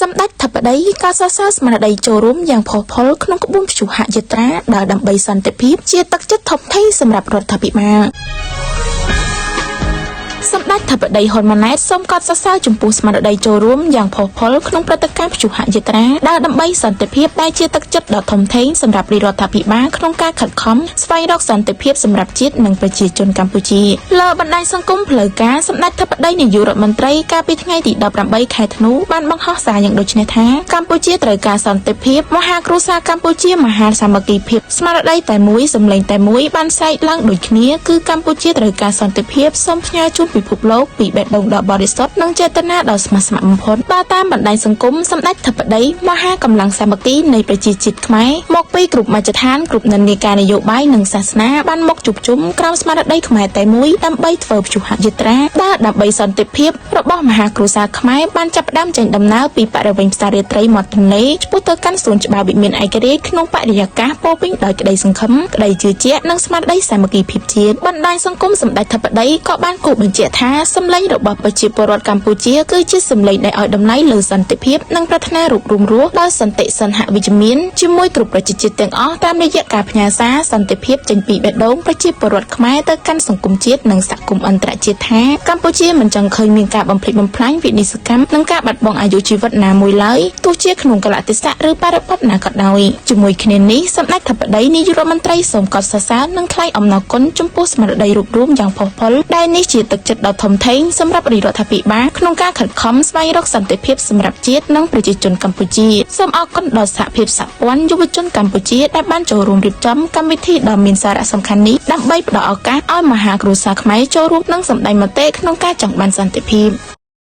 សម្ដេចធិបតីក៏សរសើរស្មារតីចូលរួមយ៉ាងផុសផុលក្នុងក្បួនព្យុហយាត្រាដើរដើម្បីសន្តិភាពជាទឹកចិត្តធំធេងសម្រាប់រដ្ឋាភិបាលសម្ដេចធិបតីហ៊ុនម៉ាណែតសូមកោតសរសើរចំពោះស្មារតីចូលរួមយ៉ាងផុសផុលក្នុងព្រឹត្តិការណ៍ព្យុហយាត្រាដើរដើម្បីសន្តិភាពដែលជាទឹកចិត្តដ៏ធំធេងសម្រាប់រដ្ឋាភិបាលក្នុងការខិតខំស្វែងរកសន្តិភាពសម្រាប់ជាតិនិងប្រជាជនកម្ពុជាលើបណ្ដាញសង្គមផ្លូវការសម្ដេចធិបតីនាយករដ្ឋមន្ត្រីកាលពីថ្ងៃទី18ខែធ្នូបានបង្ហោះសារយ៉ាងដូចនេះថាកម្ពុជាត្រូវការសន្តិភាពមហាគ្រួសារកម្ពុជាមហាសាមគ្គីភាពស្មារតីតែមួយសម្លេងតែមួយបានស្រែកឡើងដូចគ្នាគឺកម្ពុជាត្រូវការសន្តិភាពសូមផ្ញើជូនពិភពលោកពីបេះដូងដ៏បរិសុទ្ធនិងចេតនាដ៏ស្មោះស្ម័គ្របំផុតបើតាមបណ្ដាញសង្គមសម្ដេចធិបតីមហាកម្លាំងសាមគ្គីនៃប្រជាជាតិខ្មែរមកពីគ្រប់មជ្ឈដ្ឋានគ្រប់និន្នាការនយោបាយនិងសាសនាបានមកជួបជុំក្រោមស្មារតីខ្មែរតែមួយដើម្បីធ្វើព្យុហយាត្រាដើរដើម្បីសន្តិភាពរបស់មហាគ្រួសារខ្មែរបានចាប់ផ្ដើមចេញដំណើរពីបរិវេណផ្សាររាត្រីមាត់ទន្លេឆ្ពោះទៅកាន់សួនច្បារវិមានឯករាជ្យក្នុងបរិយាកាសពោរពេញដោយក្តីសង្ឃឹមក្តីជឿជាក់និងស្មារតីសាមគ្គីភាពជាតិបណ្ដាញសង្គមសម្ដេចធិបតីក៏បានគូបញ្ជាក់ថាសម្លេងរបស់ប្រជាពលរដ្ឋកម្ពុជាគឺជាសម្លេងដែលឲ្យតម្លៃលើសន្តិភាពនិងប្រាថ្នារួបរวมរស់ដល់សន្តិសន្តិវិជ្ជមានជាមួយគ្រប់ប្រជាជាតិទាំងអស់តាមរយៈការផ្ញើសារសន្តិភាពចេញពីបេះដូងប្រជាពលរដ្ឋខ្មែរទៅកាន់សង្គមជាតិនិងសហគមន៍អន្តរជាតិថាកម្ពុជាមិនចង់ឃើញមានការបំផ្លិចបំផ្លាញវិនិស្សកម្មនិងការបាត់បង់អាយុជីវិតណាមួយឡើយទោះជាក្នុងកលៈទេសៈឬបរិបទណាក៏ដោយជាមួយគ្នានេះសម្ដេចធិបតីនាយករដ្ឋមន្ត្រីសូមកោតសរសើរនិងថ្លែងអំណរគុណចំពោះស្មារតីរួបរวมយ៉ាងផុសផុលដែលនេះជាទឹកចិត្តដ៏ធំធេងសម្រាប់រដ្ឋាភិបាលក្នុងការខិតខំស្វែងរកសន្តិភាពសម្រាប់ជាតិនិងប្រជាជនកម្ពុជាសូមអរគុណដល់សហភាពសហព័ន្ធយុវជនកម្ពុជាដែលបានចូលរួមរៀបចំកម្មវិធីដ៏មានសារៈសំខាន់នេះដើម្បីផ្ដល់ឱកាសឲ្យមហាគ្រួសារខ្មែរចូលរួមនិងសម្ដែងមតិក្នុងការចង់បានសន្តិភាព